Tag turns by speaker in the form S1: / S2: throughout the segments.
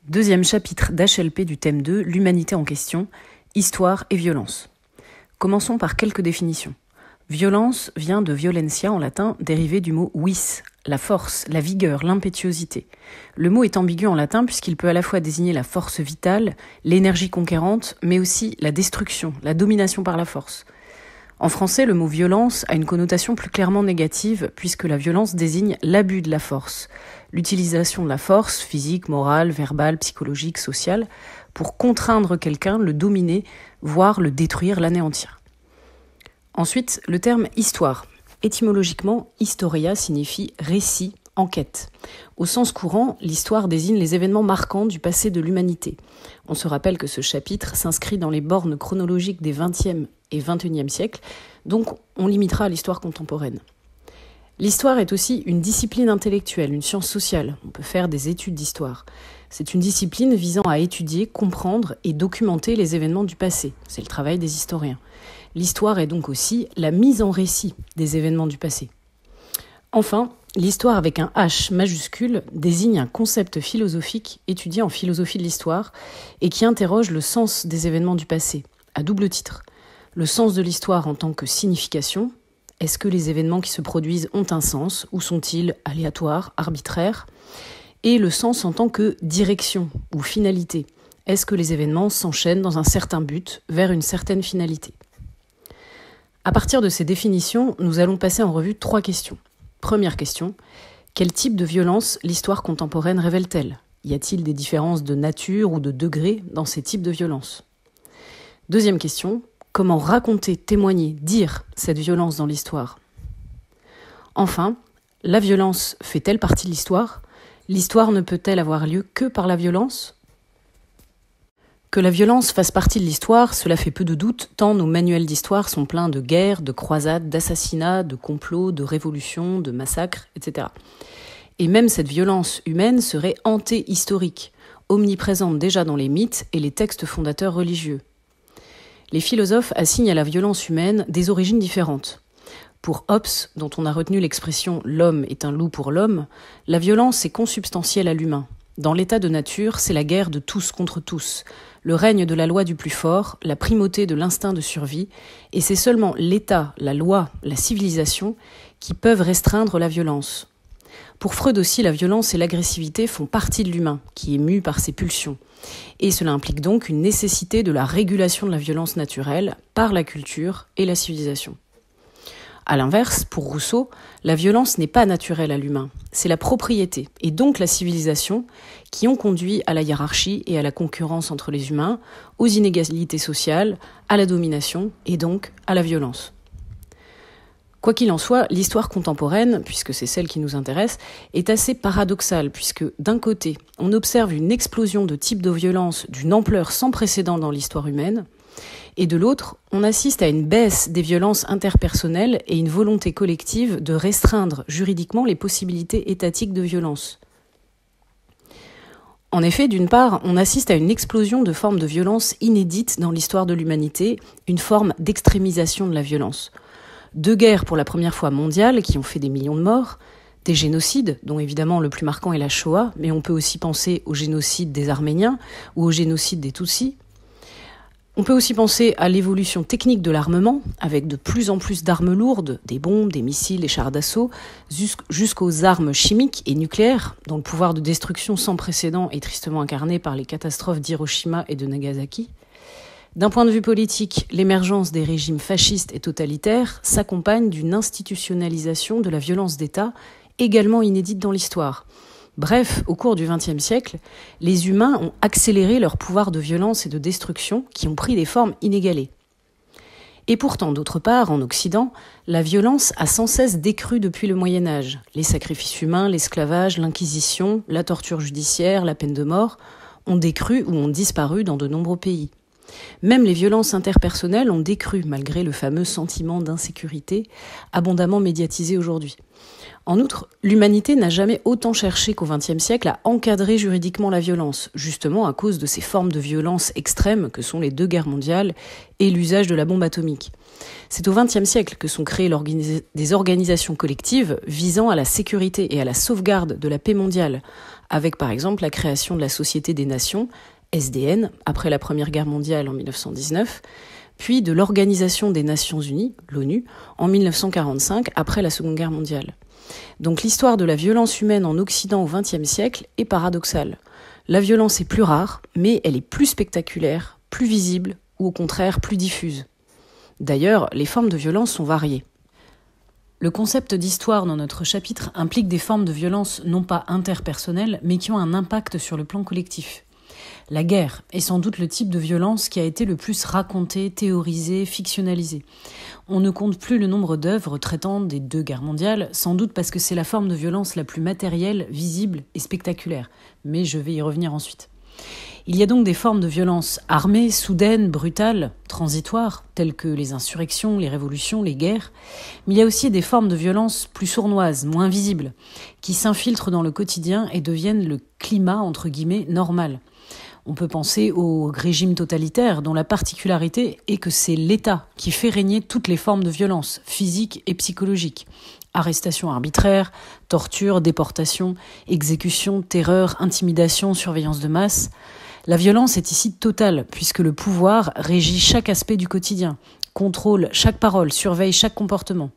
S1: Deuxième chapitre d'HLP du thème 2, l'humanité en question, histoire et violence. Commençons par quelques définitions. Violence vient de violentia en latin, dérivé du mot vis, la force, la vigueur, l'impétuosité. Le mot est ambigu en latin puisqu'il peut à la fois désigner la force vitale, l'énergie conquérante, mais aussi la destruction, la domination par la force. En français, le mot violence a une connotation plus clairement négative puisque la violence désigne l'abus de la force, l'utilisation de la force physique, morale, verbale, psychologique, sociale, pour contraindre quelqu'un, le dominer, voire le détruire, l'anéantir. Ensuite, le terme histoire. Étymologiquement, historia signifie récit, enquête. Au sens courant, l'histoire désigne les événements marquants du passé de l'humanité. On se rappelle que ce chapitre s'inscrit dans les bornes chronologiques des XXe et XXIe siècles, donc on limitera à l'histoire contemporaine. L'histoire est aussi une discipline intellectuelle, une science sociale. On peut faire des études d'histoire. C'est une discipline visant à étudier, comprendre et documenter les événements du passé. C'est le travail des historiens. L'histoire est donc aussi la mise en récit des événements du passé. Enfin, l'histoire avec un H majuscule désigne un concept philosophique étudié en philosophie de l'histoire et qui interroge le sens des événements du passé, à double titre. Le sens de l'histoire en tant que signification. Est-ce que les événements qui se produisent ont un sens ou sont-ils aléatoires, arbitraires ? Et le sens en tant que direction ou finalité. Est-ce que les événements s'enchaînent dans un certain but, vers une certaine finalité ? À partir de ces définitions, nous allons passer en revue 3 questions. Première question, quel type de violence l'histoire contemporaine révèle-t-elle ? Y a-t-il des différences de nature ou de degré dans ces types de violences ? Deuxième question, comment raconter, témoigner, dire cette violence dans l'histoire ? Enfin, la violence fait-elle partie de l'histoire ? L'histoire ne peut-elle avoir lieu que par la violence ? Que la violence fasse partie de l'histoire, cela fait peu de doute, tant nos manuels d'histoire sont pleins de guerres, de croisades, d'assassinats, de complots, de révolutions, de massacres, etc. Et même cette violence humaine serait antéhistorique, omniprésente déjà dans les mythes et les textes fondateurs religieux. Les philosophes assignent à la violence humaine des origines différentes. Pour Hobbes, dont on a retenu l'expression « l'homme est un loup pour l'homme », la violence est consubstantielle à l'humain. Dans l'état de nature, c'est la guerre de tous contre tous, le règne de la loi du plus fort, la primauté de l'instinct de survie, et c'est seulement l'État, la loi, la civilisation qui peuvent restreindre la violence. Pour Freud aussi, la violence et l'agressivité font partie de l'humain, qui est mu par ses pulsions. Et cela implique donc une nécessité de la régulation de la violence naturelle par la culture et la civilisation. À l'inverse, pour Rousseau, la violence n'est pas naturelle à l'humain, c'est la propriété, et donc la civilisation, qui ont conduit à la hiérarchie et à la concurrence entre les humains, aux inégalités sociales, à la domination, et donc à la violence. Quoi qu'il en soit, l'histoire contemporaine, puisque c'est celle qui nous intéresse, est assez paradoxale, puisque d'un côté, on observe une explosion de types de violence d'une ampleur sans précédent dans l'histoire humaine, et de l'autre, on assiste à une baisse des violences interpersonnelles et une volonté collective de restreindre juridiquement les possibilités étatiques de violence. En effet, d'une part, on assiste à une explosion de formes de violence inédites dans l'histoire de l'humanité, une forme d'extrémisation de la violence. 2 guerres pour la première fois mondiale qui ont fait des millions de morts, des génocides, dont évidemment le plus marquant est la Shoah, mais on peut aussi penser au génocide des Arméniens ou au génocide des Tutsis. On peut aussi penser à l'évolution technique de l'armement, avec de plus en plus d'armes lourdes, des bombes, des missiles, des chars d'assaut, jusqu'aux armes chimiques et nucléaires, dont le pouvoir de destruction sans précédent est tristement incarné par les catastrophes d'Hiroshima et de Nagasaki. D'un point de vue politique, l'émergence des régimes fascistes et totalitaires s'accompagne d'une institutionnalisation de la violence d'État, également inédite dans l'histoire. Bref, au cours du XXe siècle, les humains ont accéléré leur pouvoir de violence et de destruction qui ont pris des formes inégalées. Et pourtant, d'autre part, en Occident, la violence a sans cesse décru depuis le Moyen-Âge. Les sacrifices humains, l'esclavage, l'inquisition, la torture judiciaire, la peine de mort ont décru ou ont disparu dans de nombreux pays. Même les violences interpersonnelles ont décru malgré le fameux sentiment d'insécurité abondamment médiatisé aujourd'hui. En outre, l'humanité n'a jamais autant cherché qu'au XXe siècle à encadrer juridiquement la violence, justement à cause de ces formes de violence extrêmes que sont les 2 guerres mondiales et l'usage de la bombe atomique. C'est au XXe siècle que sont créées des organisations collectives visant à la sécurité et à la sauvegarde de la paix mondiale, avec par exemple la création de la Société des Nations, SDN, après la Première Guerre mondiale en 1919, puis de l'Organisation des Nations Unies, l'ONU, en 1945, après la Seconde Guerre mondiale. Donc l'histoire de la violence humaine en Occident au XXe siècle est paradoxale. La violence est plus rare, mais elle est plus spectaculaire, plus visible, ou au contraire plus diffuse. D'ailleurs, les formes de violence sont variées. Le concept d'histoire dans notre chapitre implique des formes de violence non pas interpersonnelles, mais qui ont un impact sur le plan collectif. La guerre est sans doute le type de violence qui a été le plus raconté, théorisé, fictionnalisé. On ne compte plus le nombre d'œuvres traitant des 2 guerres mondiales, sans doute parce que c'est la forme de violence la plus matérielle, visible et spectaculaire. Mais je vais y revenir ensuite. Il y a donc des formes de violence armées, soudaines, brutales, transitoires, telles que les insurrections, les révolutions, les guerres. Mais il y a aussi des formes de violence plus sournoises, moins visibles, qui s'infiltrent dans le quotidien et deviennent le climat, entre guillemets, normal. On peut penser au régime totalitaire, dont la particularité est que c'est l'État qui fait régner toutes les formes de violence, physiques et psychologiques. Arrestations arbitraires, torture, déportation, exécution, terreur, intimidation, surveillance de masse. La violence est ici totale, puisque le pouvoir régit chaque aspect du quotidien, contrôle chaque parole, surveille chaque comportement.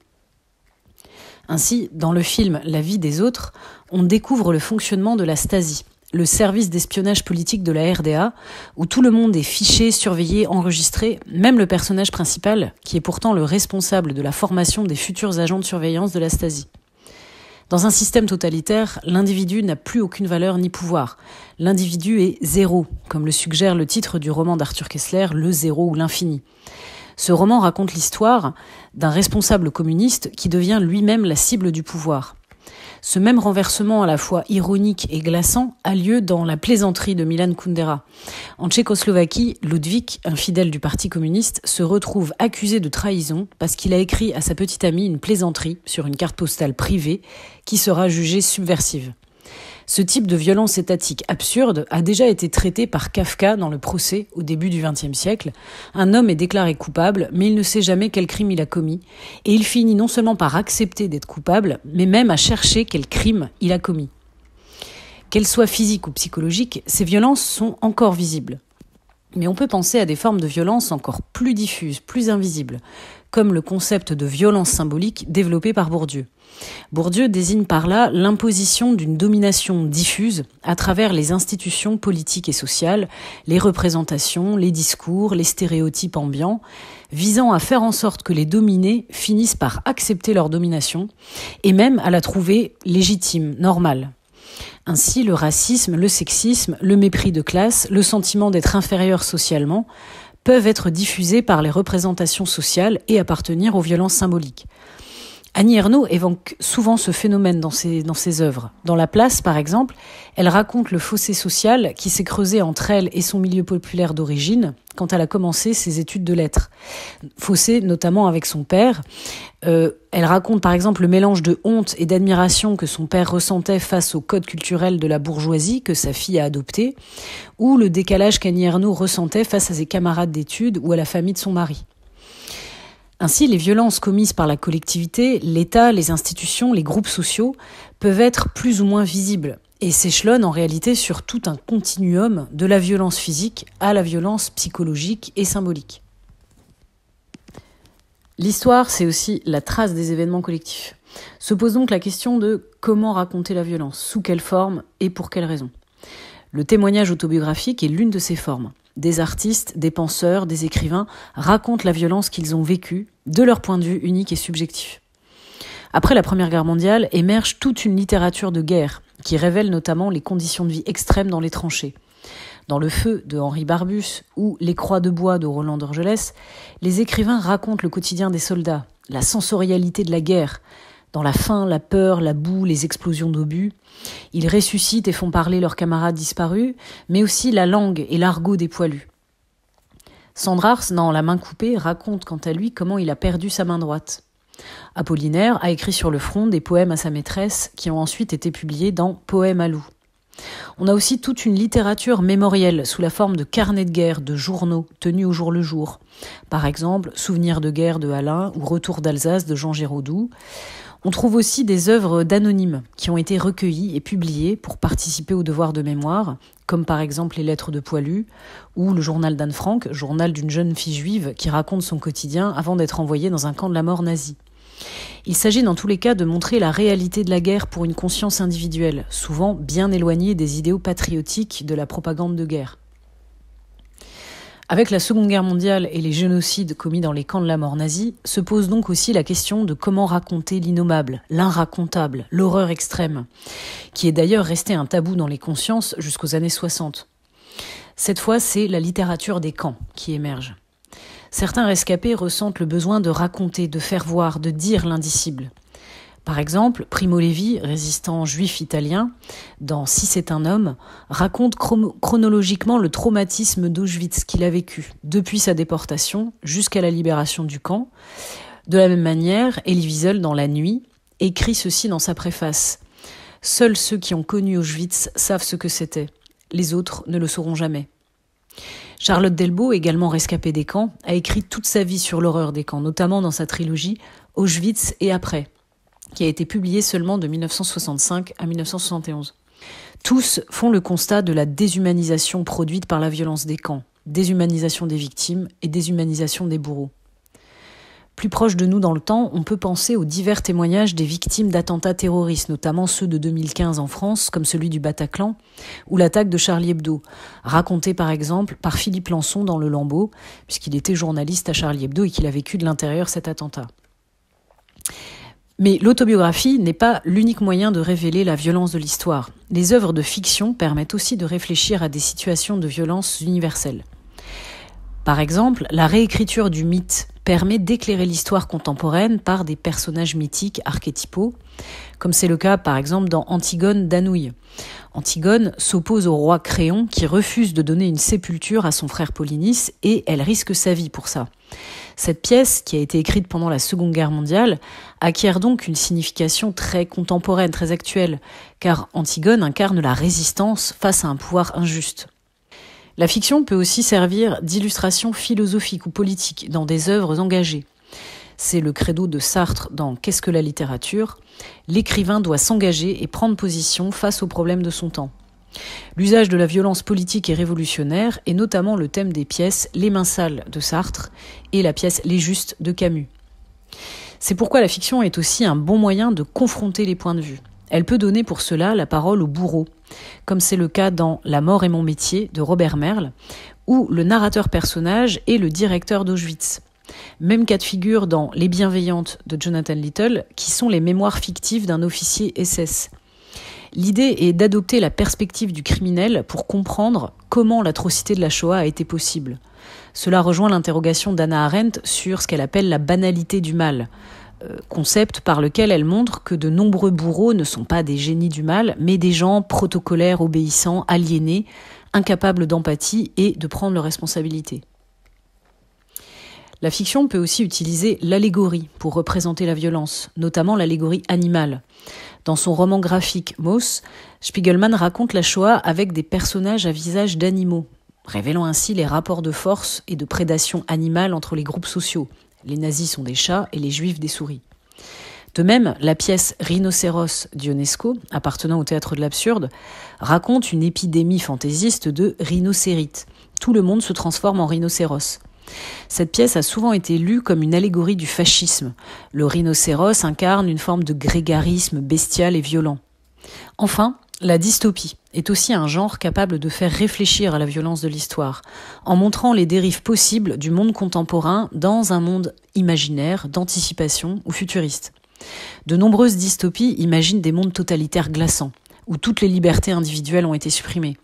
S1: Ainsi, dans le film La vie des autres, on découvre le fonctionnement de la Stasi, le service d'espionnage politique de la RDA, où tout le monde est fiché, surveillé, enregistré, même le personnage principal, qui est pourtant le responsable de la formation des futurs agents de surveillance de la Stasi. Dans un système totalitaire, l'individu n'a plus aucune valeur ni pouvoir. L'individu est zéro, comme le suggère le titre du roman d'Arthur Koestler, Le zéro ou l'infini. Ce roman raconte l'histoire d'un responsable communiste qui devient lui-même la cible du pouvoir. Ce même renversement à la fois ironique et glaçant a lieu dans La plaisanterie de Milan Kundera. En Tchécoslovaquie, Ludvík, un fidèle du Parti communiste, se retrouve accusé de trahison parce qu'il a écrit à sa petite amie une plaisanterie sur une carte postale privée qui sera jugée subversive. Ce type de violence étatique absurde a déjà été traité par Kafka dans Le procès au début du XXe siècle. Un homme est déclaré coupable, mais il ne sait jamais quel crime il a commis. Et il finit non seulement par accepter d'être coupable, mais même à chercher quel crime il a commis. Qu'elles soient physiques ou psychologiques, ces violences sont encore visibles. Mais on peut penser à des formes de violence encore plus diffuses, plus invisibles, comme le concept de violence symbolique développé par Bourdieu. Bourdieu désigne par là l'imposition d'une domination diffuse à travers les institutions politiques et sociales, les représentations, les discours, les stéréotypes ambiants, visant à faire en sorte que les dominés finissent par accepter leur domination et même à la trouver légitime, normale. Ainsi, le racisme, le sexisme, le mépris de classe, le sentiment d'être inférieur socialement peuvent être diffusés par les représentations sociales et appartenir aux violences symboliques. Annie Ernaux évoque souvent ce phénomène dans ses œuvres. Dans La Place, par exemple, elle raconte le fossé social qui s'est creusé entre elle et son milieu populaire d'origine quand elle a commencé ses études de lettres. Fossé notamment avec son père. Elle raconte par exemple le mélange de honte et d'admiration que son père ressentait face au code culturel de la bourgeoisie que sa fille a adopté, ou le décalage qu'Annie Ernaux ressentait face à ses camarades d'études ou à la famille de son mari. Ainsi, les violences commises par la collectivité, l'État, les institutions, les groupes sociaux peuvent être plus ou moins visibles et s'échelonnent en réalité sur tout un continuum de la violence physique à la violence psychologique et symbolique. L'histoire, c'est aussi la trace des événements collectifs. Se pose donc la question de comment raconter la violence, sous quelle forme et pour quelles raisons. Le témoignage autobiographique est l'une de ces formes. Des artistes, des penseurs, des écrivains racontent la violence qu'ils ont vécue de leur point de vue unique et subjectif. Après la Première Guerre mondiale, émerge toute une littérature de guerre qui révèle notamment les conditions de vie extrêmes dans les tranchées. Dans Le Feu de Henri Barbus ou Les Croix de bois de Roland Dorgelès, les écrivains racontent le quotidien des soldats, la sensorialité de la guerre. Dans la faim, la peur, la boue, les explosions d'obus, ils ressuscitent et font parler leurs camarades disparus, mais aussi la langue et l'argot des poilus. Sandrars, dans La main coupée, raconte quant à lui comment il a perdu sa main droite. Apollinaire a écrit sur le front des poèmes à sa maîtresse qui ont ensuite été publiés dans Poèmes à loup. On a aussi toute une littérature mémorielle sous la forme de carnets de guerre, de journaux tenus au jour le jour. Par exemple, Souvenirs de guerre de Alain ou Retour d'Alsace de Jean Giraudoux. On trouve aussi des œuvres d'anonymes qui ont été recueillies et publiées pour participer au devoir de mémoire, comme par exemple les lettres de Poilu ou le journal d'Anne Frank, journal d'une jeune fille juive qui raconte son quotidien avant d'être envoyée dans un camp de la mort nazi. Il s'agit dans tous les cas de montrer la réalité de la guerre pour une conscience individuelle, souvent bien éloignée des idéaux patriotiques de la propagande de guerre. Avec la Seconde Guerre mondiale et les génocides commis dans les camps de la mort nazie, se pose donc aussi la question de comment raconter l'innommable, l'inracontable, l'horreur extrême, qui est d'ailleurs resté un tabou dans les consciences jusqu'aux années 60. Cette fois, c'est la littérature des camps qui émerge. Certains rescapés ressentent le besoin de raconter, de faire voir, de dire l'indicible. Par exemple, Primo Levi, résistant juif italien, dans Si c'est un homme, raconte chronologiquement le traumatisme d'Auschwitz qu'il a vécu, depuis sa déportation jusqu'à la libération du camp. De la même manière, Elie Wiesel, dans La Nuit, écrit ceci dans sa préface. « Seuls ceux qui ont connu Auschwitz savent ce que c'était. Les autres ne le sauront jamais. » Charlotte Delbo, également rescapée des camps, a écrit toute sa vie sur l'horreur des camps, notamment dans sa trilogie « Auschwitz et après », qui a été publiée seulement de 1965 à 1971. Tous font le constat de la déshumanisation produite par la violence des camps, déshumanisation des victimes et déshumanisation des bourreaux. Plus proche de nous dans le temps, on peut penser aux divers témoignages des victimes d'attentats terroristes, notamment ceux de 2015 en France, comme celui du Bataclan, ou l'attaque de Charlie Hebdo, raconté par exemple par Philippe Lançon dans Le Lambeau, puisqu'il était journaliste à Charlie Hebdo et qu'il a vécu de l'intérieur cet attentat. Mais l'autobiographie n'est pas l'unique moyen de révéler la violence de l'histoire. Les œuvres de fiction permettent aussi de réfléchir à des situations de violence universelles. Par exemple, la réécriture du mythe permet d'éclairer l'histoire contemporaine par des personnages mythiques archétypaux, comme c'est le cas par exemple dans Antigone d'Anouilh. Antigone s'oppose au roi Créon qui refuse de donner une sépulture à son frère Polynice et elle risque sa vie pour ça. Cette pièce, qui a été écrite pendant la Seconde Guerre mondiale, acquiert donc une signification très contemporaine, très actuelle, car Antigone incarne la résistance face à un pouvoir injuste. La fiction peut aussi servir d'illustration philosophique ou politique dans des œuvres engagées. C'est le credo de Sartre dans Qu'est-ce que la littérature ? L'écrivain doit s'engager et prendre position face aux problèmes de son temps. L'usage de la violence politique et révolutionnaire est notamment le thème des pièces Les Mains sales de Sartre et la pièce Les Justes de Camus. C'est pourquoi la fiction est aussi un bon moyen de confronter les points de vue. Elle peut donner pour cela la parole aux bourreaux, comme c'est le cas dans La mort est mon métier de Robert Merle, où le narrateur personnage est le directeur d'Auschwitz. Même cas de figure dans Les Bienveillantes de Jonathan Little, qui sont les mémoires fictives d'un officier SS. L'idée est d'adopter la perspective du criminel pour comprendre comment l'atrocité de la Shoah a été possible. Cela rejoint l'interrogation d'Hannah Arendt sur ce qu'elle appelle la banalité du mal, concept par lequel elle montre que de nombreux bourreaux ne sont pas des génies du mal, mais des gens protocolaires, obéissants, aliénés, incapables d'empathie et de prendre leurs responsabilités. La fiction peut aussi utiliser l'allégorie pour représenter la violence, notamment l'allégorie animale. Dans son roman graphique Moss, Spiegelman raconte la Shoah avec des personnages à visage d'animaux, révélant ainsi les rapports de force et de prédation animale entre les groupes sociaux. Les nazis sont des chats et les juifs des souris. De même, la pièce Rhinocéros d'Ionesco, appartenant au théâtre de l'absurde, raconte une épidémie fantaisiste de rhinocérites. Tout le monde se transforme en rhinocéros. Cette pièce a souvent été lue comme une allégorie du fascisme. Le rhinocéros incarne une forme de grégarisme bestial et violent. Enfin, la dystopie est aussi un genre capable de faire réfléchir à la violence de l'histoire, en montrant les dérives possibles du monde contemporain dans un monde imaginaire, d'anticipation ou futuriste. De nombreuses dystopies imaginent des mondes totalitaires glaçants, où toutes les libertés individuelles ont été supprimées.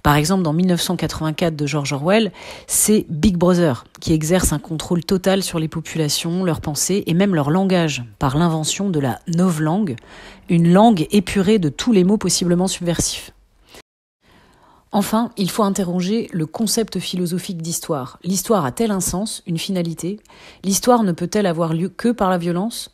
S1: Par exemple, dans 1984 de George Orwell, c'est Big Brother qui exerce un contrôle total sur les populations, leurs pensées et même leur langage, par l'invention de la novlangue, une langue épurée de tous les mots possiblement subversifs. Enfin, il faut interroger le concept philosophique d'histoire. L'histoire a-t-elle un sens, une finalité ? L'histoire ne peut-elle avoir lieu que par la violence ?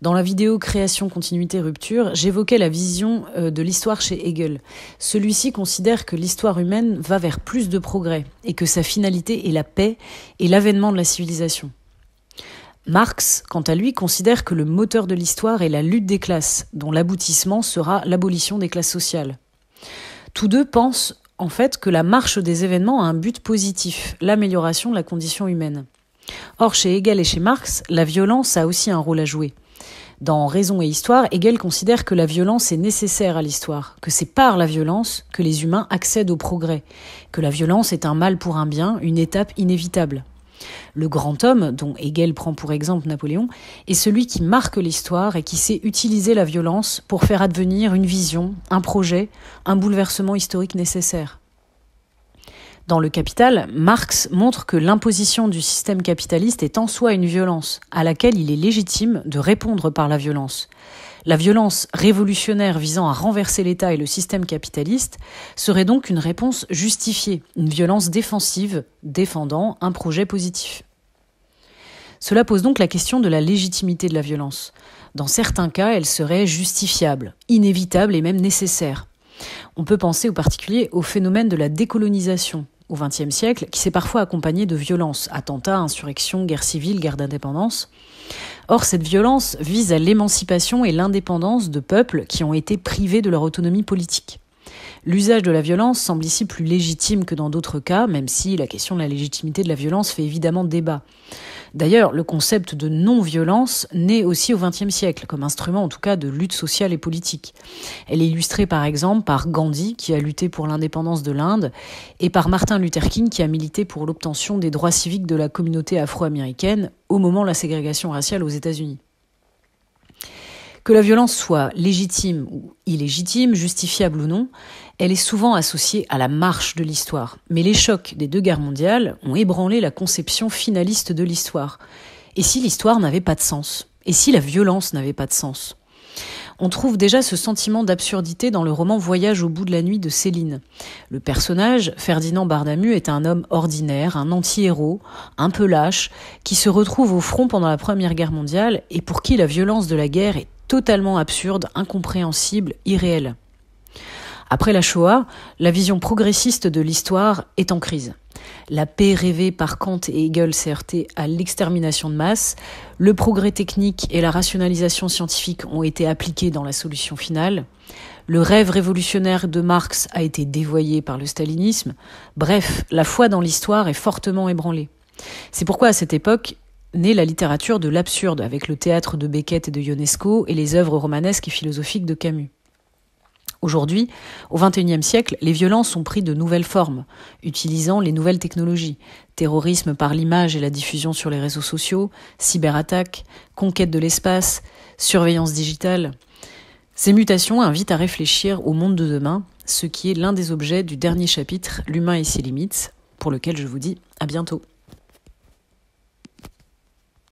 S1: Dans la vidéo Création, continuité, rupture, j'évoquais la vision de l'histoire chez Hegel. Celui-ci considère que l'histoire humaine va vers plus de progrès et que sa finalité est la paix et l'avènement de la civilisation. Marx, quant à lui, considère que le moteur de l'histoire est la lutte des classes, dont l'aboutissement sera l'abolition des classes sociales. Tous deux pensent en fait que la marche des événements a un but positif, l'amélioration de la condition humaine. Or, chez Hegel et chez Marx, la violence a aussi un rôle à jouer. Dans Raison et Histoire, Hegel considère que la violence est nécessaire à l'histoire, que c'est par la violence que les humains accèdent au progrès, que la violence est un mal pour un bien, une étape inévitable. Le grand homme, dont Hegel prend pour exemple Napoléon, est celui qui marque l'histoire et qui sait utiliser la violence pour faire advenir une vision, un projet, un bouleversement historique nécessaire. Dans Le Capital, Marx montre que l'imposition du système capitaliste est en soi une violence, à laquelle il est légitime de répondre par la violence. La violence révolutionnaire visant à renverser l'État et le système capitaliste serait donc une réponse justifiée, une violence défensive défendant un projet positif. Cela pose donc la question de la légitimité de la violence. Dans certains cas, elle serait justifiable, inévitable et même nécessaire. On peut penser au particulier au phénomène de la décolonisation au XXe siècle, qui s'est parfois accompagné de violences, attentats, insurrections, guerres civiles, guerres d'indépendance. Or, cette violence vise à l'émancipation et l'indépendance de peuples qui ont été privés de leur autonomie politique. L'usage de la violence semble ici plus légitime que dans d'autres cas, même si la question de la légitimité de la violence fait évidemment débat. D'ailleurs, le concept de non-violence naît aussi au XXe siècle, comme instrument en tout cas de lutte sociale et politique. Elle est illustrée par exemple par Gandhi, qui a lutté pour l'indépendance de l'Inde, et par Martin Luther King, qui a milité pour l'obtention des droits civiques de la communauté afro-américaine au moment de la ségrégation raciale aux États-Unis. Que la violence soit légitime ou illégitime, justifiable ou non, elle est souvent associée à la marche de l'histoire. Mais les chocs des deux guerres mondiales ont ébranlé la conception finaliste de l'histoire. Et si l'histoire n'avait pas de sens ? Et si la violence n'avait pas de sens ? On trouve déjà ce sentiment d'absurdité dans le roman Voyage au bout de la nuit de Céline. Le personnage, Ferdinand Bardamu, est un homme ordinaire, un anti-héros, un peu lâche, qui se retrouve au front pendant la Première Guerre mondiale et pour qui la violence de la guerre est totalement absurde, incompréhensible, irréelle. Après la Shoah, la vision progressiste de l'histoire est en crise. La paix rêvée par Kant et Hegel s'est heurtée à l'extermination de masse, le progrès technique et la rationalisation scientifique ont été appliqués dans la solution finale, le rêve révolutionnaire de Marx a été dévoyé par le stalinisme, bref, la foi dans l'histoire est fortement ébranlée. C'est pourquoi à cette époque, naît la littérature de l'absurde, avec le théâtre de Beckett et de Ionesco et les œuvres romanesques et philosophiques de Camus. Aujourd'hui, au XXIe siècle, les violences ont pris de nouvelles formes, utilisant les nouvelles technologies. Terrorisme par l'image et la diffusion sur les réseaux sociaux, cyberattaques, conquête de l'espace, surveillance digitale. Ces mutations invitent à réfléchir au monde de demain, ce qui est l'un des objets du dernier chapitre, L'humain et ses limites, pour lequel je vous dis à bientôt.